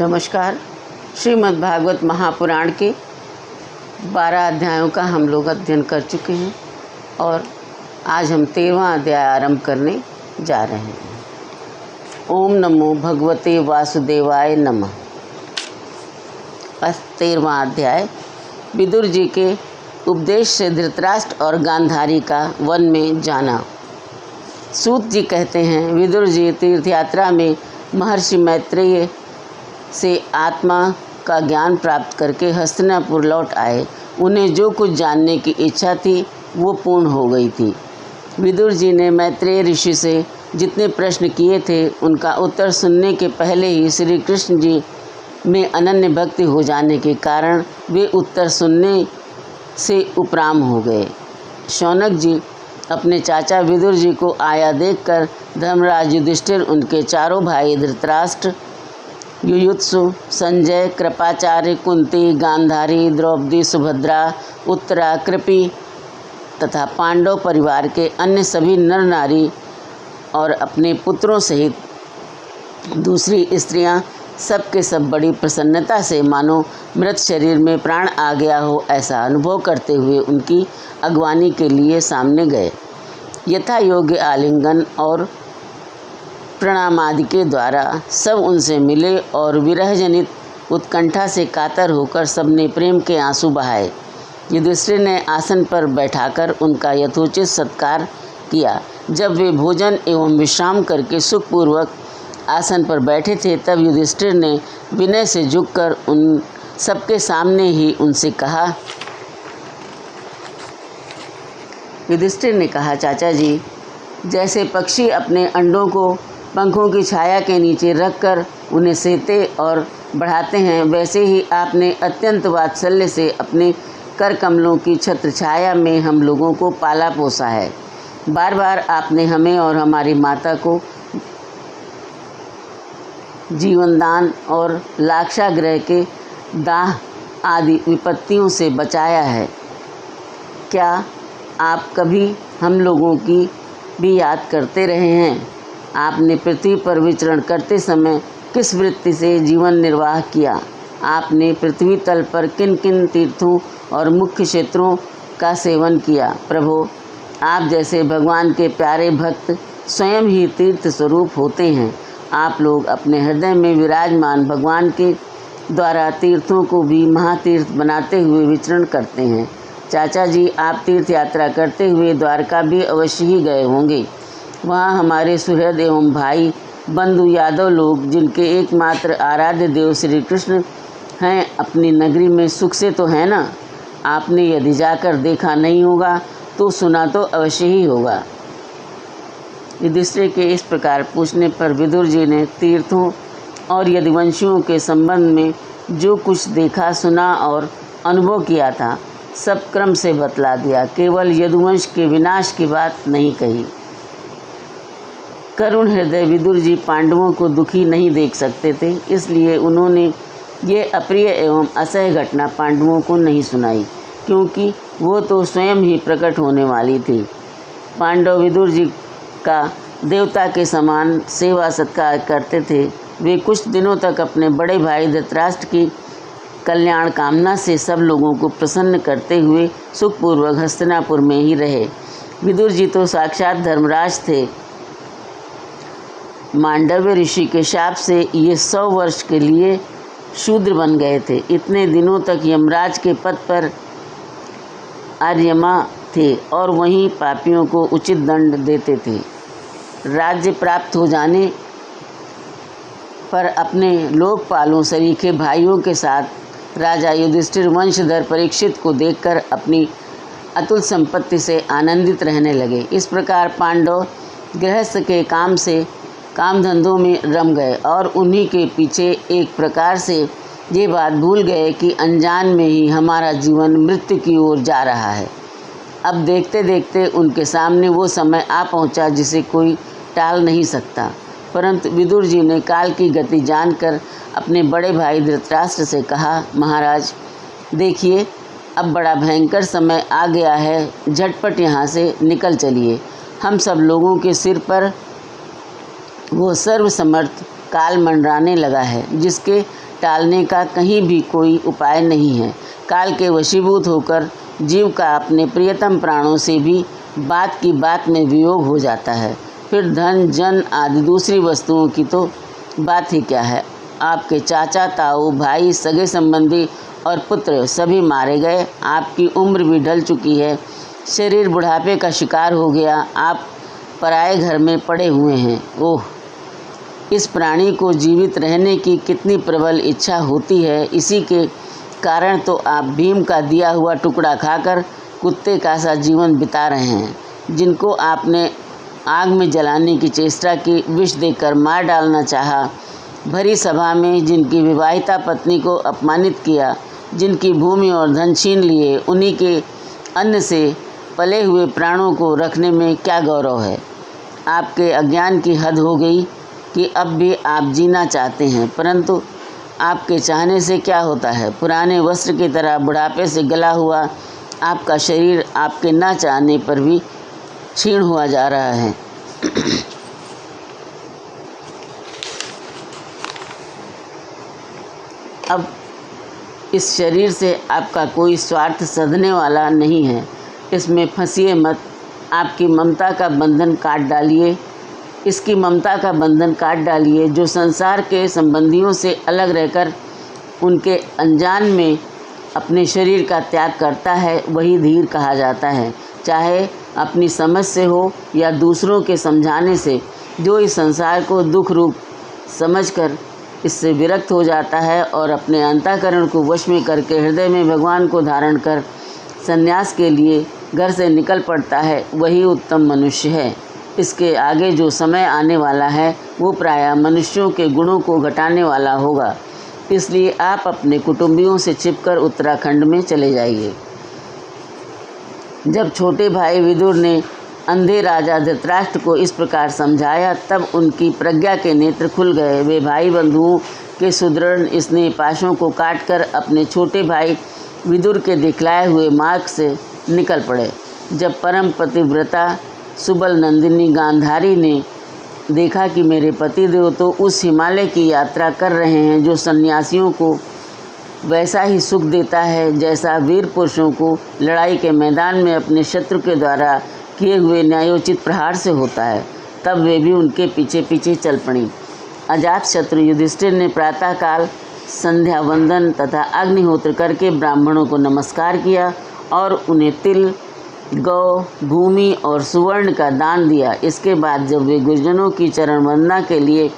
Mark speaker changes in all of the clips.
Speaker 1: नमस्कार। श्रीमद् भागवत महापुराण के 12 अध्यायों का हम लोग अध्ययन कर चुके हैं और आज हम 13वां अध्याय आरंभ करने जा रहे हैं। ओम नमो भगवते वासुदेवाय नमः। 13वां अध्याय विदुर जी के उपदेश से धृतराष्ट्र और गांधारी का वन में जाना। सूत जी कहते हैं, विदुर जी तीर्थयात्रा में महर्षि मैत्रेय से आत्मा का ज्ञान प्राप्त करके हस्तिनापुर लौट आए। उन्हें जो कुछ जानने की इच्छा थी वो पूर्ण हो गई थी। विदुर जी ने मैत्रेय ऋषि से जितने प्रश्न किए थे उनका उत्तर सुनने के पहले ही श्री कृष्ण जी में अनन्य भक्ति हो जाने के कारण वे उत्तर सुनने से उपराम हो गए। शौनक जी अपने चाचा विदुर जी को आया देखकर धर्मराज युधिष्ठिर, उनके चारों भाई धृतराष्ट्र, युयुत्सु, संजय, कृपाचार्य, कुंती, गांधारी, द्रौपदी, सुभद्रा, उत्तरा, कृपि तथा पांडव परिवार के अन्य सभी नर नारी और अपने पुत्रों सहित दूसरी स्त्रियां सब के सब बड़ी प्रसन्नता से मानो मृत शरीर में प्राण आ गया हो ऐसा अनुभव करते हुए उनकी अगवानी के लिए सामने गए। यथा योग्य आलिंगन और प्रणाम आदि के द्वारा सब उनसे मिले और विरह जनित उत्कंठा से कातर होकर सबने प्रेम के आंसू बहाए। युधिष्ठिर ने आसन पर बैठाकर उनका यथोचित सत्कार किया। जब वे भोजन एवं विश्राम करके सुखपूर्वक आसन पर बैठे थे तब युधिष्ठिर ने विनय से झुककर उन सबके सामने ही उनसे कहा, युधिष्ठिर ने कहा, चाचा जी, जैसे पक्षी अपने अंडों को पंखों की छाया के नीचे रखकर उन्हें सेते और बढ़ाते हैं, वैसे ही आपने अत्यंत वात्सल्य से अपने कर कमलों की छत्र छाया में हम लोगों को पाला पोसा है। बार बार आपने हमें और हमारी माता को जीवनदान और लाक्षागृह के दाह आदि विपत्तियों से बचाया है। क्या आप कभी हम लोगों की भी याद करते रहे हैं? आपने पृथ्वी पर विचरण करते समय किस वृत्ति से जीवन निर्वाह किया? आपने पृथ्वी तल पर किन किन तीर्थों और मुख्य क्षेत्रों का सेवन किया? प्रभो, आप जैसे भगवान के प्यारे भक्त स्वयं ही तीर्थ स्वरूप होते हैं। आप लोग अपने हृदय में विराजमान भगवान के द्वारा तीर्थों को भी महातीर्थ बनाते हुए विचरण करते हैं। चाचा जी, आप तीर्थ यात्रा करते हुए द्वारका भी अवश्य ही गए होंगे। वहाँ हमारे सुहृद एवं भाई बंधु यादव लोग, जिनके एकमात्र आराध्य देव श्री कृष्ण हैं, अपनी नगरी में सुख से तो है ना? आपने यदि जाकर देखा नहीं होगा तो सुना तो अवश्य ही होगा। युधिष्ठिर के इस प्रकार पूछने पर विदुर जी ने तीर्थों और यदुवंशियों के संबंध में जो कुछ देखा, सुना और अनुभव किया था सब क्रम से बतला दिया। केवल यदुवंश के विनाश की बात नहीं कही। करुण हृदय विदुर जी पांडवों को दुखी नहीं देख सकते थे, इसलिए उन्होंने ये अप्रिय एवं असह्य घटना पांडवों को नहीं सुनाई, क्योंकि वो तो स्वयं ही प्रकट होने वाली थी। पांडव विदुर जी का देवता के समान सेवा सत्कार करते थे। वे कुछ दिनों तक अपने बड़े भाई धृतराष्ट्र की कल्याण कामना से सब लोगों को प्रसन्न करते हुए सुखपूर्वक हस्तिनापुर में ही रहे। विदुर जी तो साक्षात धर्मराज थे। मांडव्य ऋषि के शाप से ये 100 वर्ष के लिए शूद्र बन गए थे। इतने दिनों तक यमराज के पद पर आर्यमा थे और वहीं पापियों को उचित दंड देते थे। राज्य प्राप्त हो जाने पर अपने लोकपालों सरीखे भाइयों के साथ राजा युधिष्ठिर वंशधर परीक्षित को देखकर अपनी अतुल संपत्ति से आनंदित रहने लगे। इस प्रकार पांडव गृहस्थ के काम धंधों में रम गए और उन्हीं के पीछे एक प्रकार से ये बात भूल गए कि अनजान में ही हमारा जीवन मृत्यु की ओर जा रहा है। अब देखते देखते उनके सामने वो समय आ पहुंचा जिसे कोई टाल नहीं सकता। परंतु विदुर जी ने काल की गति जानकर अपने बड़े भाई धृतराष्ट्र से कहा, महाराज देखिए, अब बड़ा भयंकर समय आ गया है, झटपट यहाँ से निकल चलिए। हम सब लोगों के सिर पर वो सर्वसमर्थ काल मंडराने लगा है, जिसके टालने का कहीं भी कोई उपाय नहीं है। काल के वशीभूत होकर जीव का अपने प्रियतम प्राणों से भी बात की बात में वियोग हो जाता है। फिर धन, जन आदि दूसरी वस्तुओं की तो बात ही क्या है। आपके चाचा, ताऊ, भाई, सगे संबंधी और पुत्र सभी मारे गए। आपकी उम्र भी ढल चुकी है, शरीर बुढ़ापे का शिकार हो गया। आप पराए घर में पड़े हुए हैं। ओह, इस प्राणी को जीवित रहने की कितनी प्रबल इच्छा होती है। इसी के कारण तो आप भीम का दिया हुआ टुकड़ा खाकर कुत्ते का सा जीवन बिता रहे हैं। जिनको आपने आग में जलाने की चेष्टा की, विष देकर मार डालना चाहा, भरी सभा में जिनकी विवाहिता पत्नी को अपमानित किया, जिनकी भूमि और धन छीन लिए, उन्हीं के अन्न से पले हुए प्राणों को रखने में क्या गौरव है। आपके अज्ञान की हद हो गई कि अब भी आप जीना चाहते हैं, परंतु आपके चाहने से क्या होता है। पुराने वस्त्र की तरह बुढ़ापे से गला हुआ आपका शरीर आपके न चाहने पर भी क्षीण हुआ जा रहा है। अब इस शरीर से आपका कोई स्वार्थ सधने वाला नहीं है। इसमें फंसिए मत। आपकी ममता का बंधन काट डालिए। इसकी ममता का बंधन काट डालिए। जो संसार के संबंधियों से अलग रहकर उनके अनजान में अपने शरीर का त्याग करता है, वही धीर कहा जाता है। चाहे अपनी समझ से हो या दूसरों के समझाने से। जो इस संसार को दुख रूप समझकर इससे विरक्त हो जाता है और अपने अंतःकरण को वश में करके हृदय में भगवान को धारण कर संन्यास के लिए घर से निकल पड़ता है, वही उत्तम मनुष्य है। इसके आगे जो समय आने वाला है वो प्रायः मनुष्यों के गुणों को घटाने वाला होगा। इसलिए आप अपने कुटुंबियों से छिपकर उत्तराखंड में चले जाइए। जब छोटे भाई विदुर ने अंधे राजा धृतराष्ट्र को इस प्रकार समझाया, तब उनकी प्रज्ञा के नेत्र खुल गए। वे भाई बंधुओं के सुदृढ़ स्नेह पाशों को काटकर अपने छोटे भाई विदुर के दिखलाए हुए मार्ग से निकल पड़े। जब परम पतिव्रता सुबल नंदिनी गांधारी ने देखा कि मेरे पतिदेव तो उस हिमालय की यात्रा कर रहे हैं जो सन्यासियों को वैसा ही सुख देता है जैसा वीर पुरुषों को लड़ाई के मैदान में अपने शत्रु के द्वारा किए हुए न्यायोचित प्रहार से होता है, तब वे भी उनके पीछे पीछे चल पड़ी। अजात शत्रु युधिष्ठिर ने प्रातःकाल संध्या वंदन तथा अग्निहोत्र करके ब्राह्मणों को नमस्कार किया और उन्हें तिल, गौ, भूमि और सुवर्ण का दान दिया। इसके बाद जब वे गुरुजनों की चरण वंदना के लिए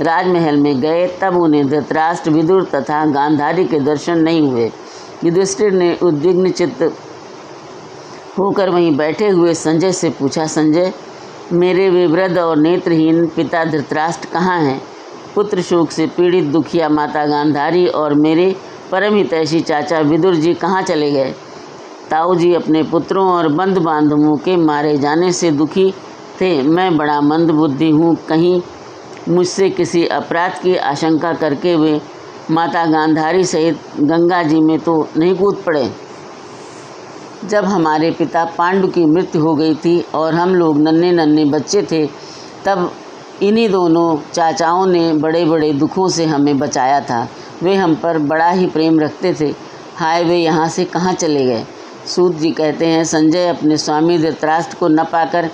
Speaker 1: राजमहल में गए, तब उन्हें धृतराष्ट्र, विदुर तथा गांधारी के दर्शन नहीं हुए। युधिष्ठिर ने उद्विग्न चित्त होकर वहीं बैठे हुए संजय से पूछा, संजय, मेरे वे वृद्ध और नेत्रहीन पिता धृतराष्ट्र कहाँ हैं? पुत्र शोक से पीड़ित दुखिया माता गांधारी और मेरे परम हितैषी चाचा विदुर जी कहाँ चले गए? ताऊ जी अपने पुत्रों और बंधु बांधवों के मारे जाने से दुखी थे। मैं बड़ा मंदबुद्धि हूँ, कहीं मुझसे किसी अपराध की आशंका करके वे माता गांधारी सहित गंगा जी में तो नहीं कूद पड़े? जब हमारे पिता पांडु की मृत्यु हो गई थी और हम लोग नन्हे नन्हे बच्चे थे, तब इन्हीं दोनों चाचाओं ने बड़े बड़े दुखों से हमें बचाया था। वे हम पर बड़ा ही प्रेम रखते थे। हाय, वे यहाँ से कहाँ चले गए? सूत जी कहते हैं, संजय अपने स्वामी धृतराष्ट्र को न पाकर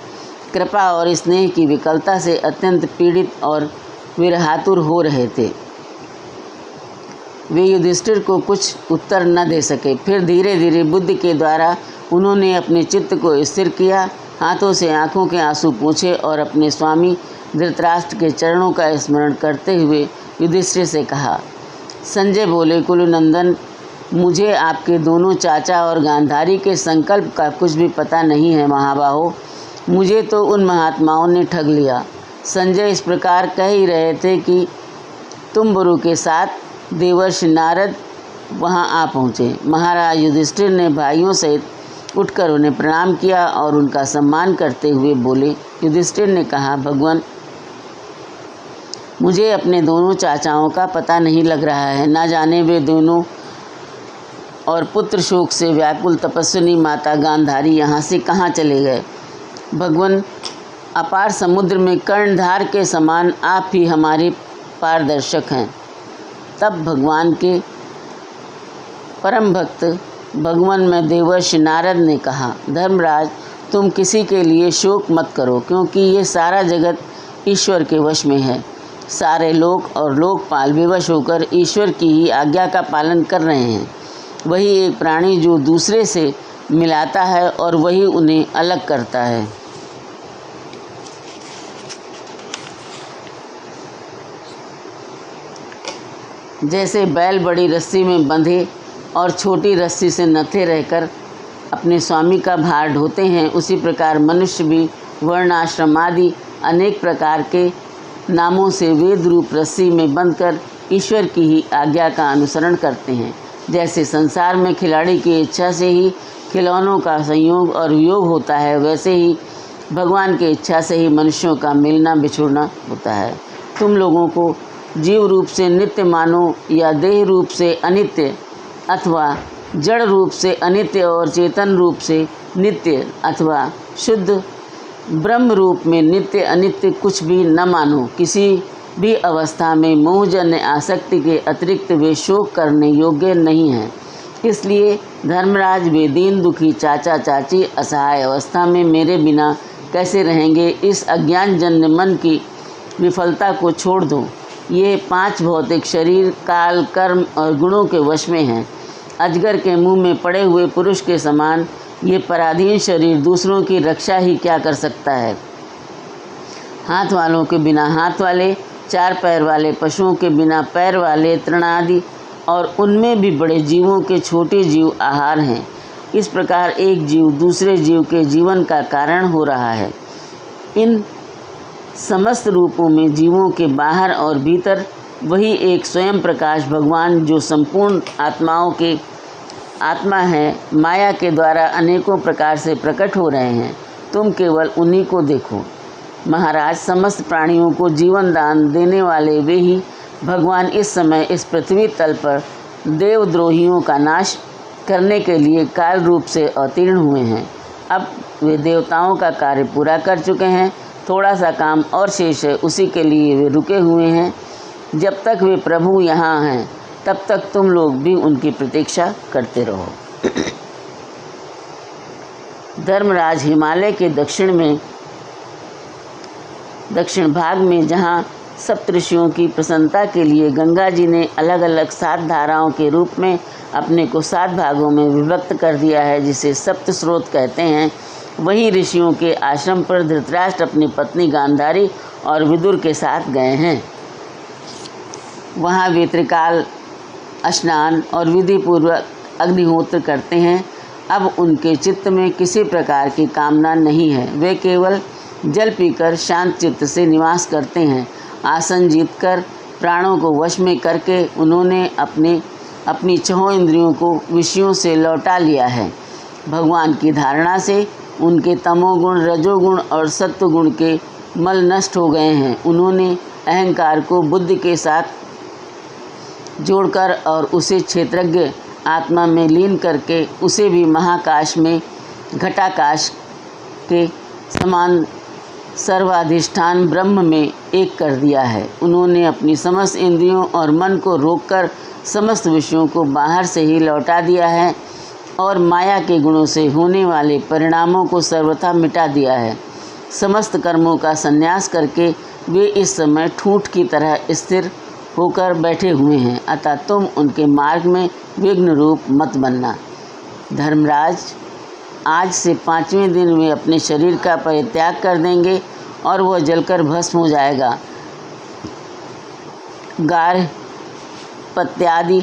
Speaker 1: कृपा और स्नेह की विकलता से अत्यंत पीड़ित और विरहातुर हो रहे थे। वे युधिष्ठिर को कुछ उत्तर न दे सके। फिर धीरे धीरे बुद्धि के द्वारा उन्होंने अपने चित्त को स्थिर किया, हाथों से आंखों के आंसू पोंछे और अपने स्वामी धृतराष्ट्र के चरणों का स्मरण करते हुए युधिष्ठिर से कहा। संजय बोले, कुलनंदन, मुझे आपके दोनों चाचा और गांधारी के संकल्प का कुछ भी पता नहीं है महाबाहो। मुझे तो उन महात्माओं ने ठग लिया। संजय इस प्रकार कह ही रहे थे कि तुम्बुरु के साथ देवर्षि नारद वहां आ पहुँचे। महाराज युधिष्ठिर ने भाइयों सहित उठकर उन्हें प्रणाम किया और उनका सम्मान करते हुए बोले। युधिष्ठिर ने कहा, भगवान, मुझे अपने दोनों चाचाओं का पता नहीं लग रहा है। ना जाने वे दोनों और पुत्र शोक से व्याकुल तपस्विनी माता गांधारी यहाँ से कहाँ चले गए। भगवान, अपार समुद्र में कर्णधार के समान आप ही हमारे पारदर्शक हैं। तब भगवान के परम भक्त भगवान में देवर्षि नारद ने कहा, धर्मराज, तुम किसी के लिए शोक मत करो, क्योंकि ये सारा जगत ईश्वर के वश में है। सारे लोक और लोकपाल विवश होकर ईश्वर की ही आज्ञा का पालन कर रहे हैं। वही एक प्राणी जो दूसरे से मिलाता है और वही उन्हें अलग करता है। जैसे बैल बड़ी रस्सी में बंधे और छोटी रस्सी से नथे रहकर अपने स्वामी का भार ढोते हैं, उसी प्रकार मनुष्य भी वर्णाश्रम आदि अनेक प्रकार के नामों से वेद रूप रस्सी में बंधकर ईश्वर की ही आज्ञा का अनुसरण करते हैं। जैसे संसार में खिलाड़ी की इच्छा से ही खिलौनों का संयोग और वियोग होता है, वैसे ही भगवान की इच्छा से ही मनुष्यों का मिलना बिछुड़ना होता है। तुम लोगों को जीव रूप से नित्य मानो या देह रूप से अनित्य, अथवा जड़ रूप से अनित्य और चेतन रूप से नित्य, अथवा शुद्ध ब्रह्म रूप में नित्य अनित्य कुछ भी न मानो। किसी भी अवस्था में मोहजन्य आसक्ति के अतिरिक्त वे शोक करने योग्य नहीं हैं। इसलिए धर्मराज, वे दीन दुखी चाचा चाची असहाय अवस्था में मेरे बिना कैसे रहेंगे? इस अज्ञानजन्य मन की विफलता को छोड़ दो। ये 5 भौतिक शरीर काल, कर्म और गुणों के वश में हैं। अजगर के मुंह में पड़े हुए पुरुष के समान ये पराधीन शरीर दूसरों की रक्षा ही क्या कर सकता है? हाथ वालों के बिना हाथ वाले, 4 पैर वाले पशुओं के बिना पैर वाले तृणादि और उनमें भी बड़े जीवों के छोटे जीव आहार हैं। इस प्रकार एक जीव दूसरे जीव के जीवन का कारण हो रहा है। इन समस्त रूपों में जीवों के बाहर और भीतर वही एक स्वयं प्रकाश भगवान, जो संपूर्ण आत्माओं के आत्मा है, माया के द्वारा अनेकों प्रकार से प्रकट हो रहे हैं। तुम केवल उन्हीं को देखो। महाराज, समस्त प्राणियों को जीवन दान देने वाले वे ही भगवान इस समय इस पृथ्वी तल पर देवद्रोहियों का नाश करने के लिए काल रूप से अवतीर्ण हुए हैं। अब वे देवताओं का कार्य पूरा कर चुके हैं। थोड़ा सा काम और शेष है, उसी के लिए वे रुके हुए हैं। जब तक वे प्रभु यहाँ हैं, तब तक तुम लोग भी उनकी प्रतीक्षा करते रहो। धर्मराज, हिमालय के दक्षिण भाग में जहाँ सप्तऋषियों की प्रसन्नता के लिए गंगा जी ने अलग अलग 7 धाराओं के रूप में अपने को 7 भागों में विभक्त कर दिया है, जिसे सप्त स्रोत कहते हैं, वही ऋषियों के आश्रम पर धृतराष्ट्र अपनी पत्नी गांधारी और विदुर के साथ गए हैं। वहाँ वे त्रिकाल स्नान और विधि पूर्वक अग्निहोत्र करते हैं। अब उनके चित्त में किसी प्रकार की कामना नहीं है। वे केवल जल पीकर शांत चित्त से निवास करते हैं। आसन जीतकर प्राणों को वश में करके उन्होंने अपनी 6 इंद्रियों को विषयों से लौटा लिया है। भगवान की धारणा से उनके तमोगुण, रजोगुण और सत्वगुण के मल नष्ट हो गए हैं। उन्होंने अहंकार को बुद्धि के साथ जोड़कर और उसे क्षेत्रज्ञ आत्मा में लीन करके उसे भी महाकाश में घटाकाश के समान सर्वाधिष्ठान ब्रह्म में एक कर दिया है। उन्होंने अपनी समस्त इंद्रियों और मन को रोककर समस्त विषयों को बाहर से ही लौटा दिया है और माया के गुणों से होने वाले परिणामों को सर्वथा मिटा दिया है। समस्त कर्मों का संन्यास करके वे इस समय ठूंठ की तरह स्थिर होकर बैठे हुए हैं। अतः तुम उनके मार्ग में विघ्न रूप मत बनना। धर्मराज, आज से 5वें दिन वे अपने शरीर का परित्याग कर देंगे और वह जलकर भस्म हो जाएगा। गार्ह पत्यादि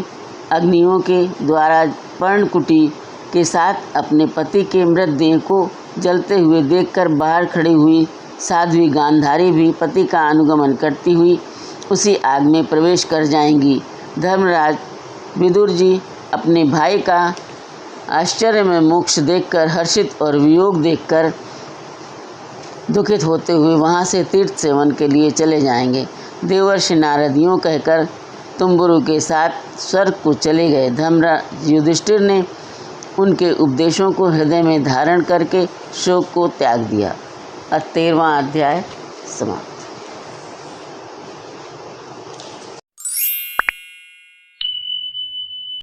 Speaker 1: अग्नियों के द्वारा पर्णकुटी के साथ अपने पति के मृतदेह को जलते हुए देखकर बाहर खड़ी हुई साध्वी गांधारी भी पति का अनुगमन करती हुई उसी आग में प्रवेश कर जाएंगी। धर्मराज, विदुर जी अपने भाई का आश्चर्य में मोक्ष देखकर हर्षित और वियोग देखकर दुखित होते हुए वहाँ से तीर्थ सेवन के लिए चले जाएंगे। देवर्षि नारद यूँ कहकर तुम्बुरु के साथ स्वर्ग को चले गए। धर्मराज युधिष्ठिर ने उनके उपदेशों को हृदय में धारण करके शोक को त्याग दिया। 13वां अध्याय समाप्त।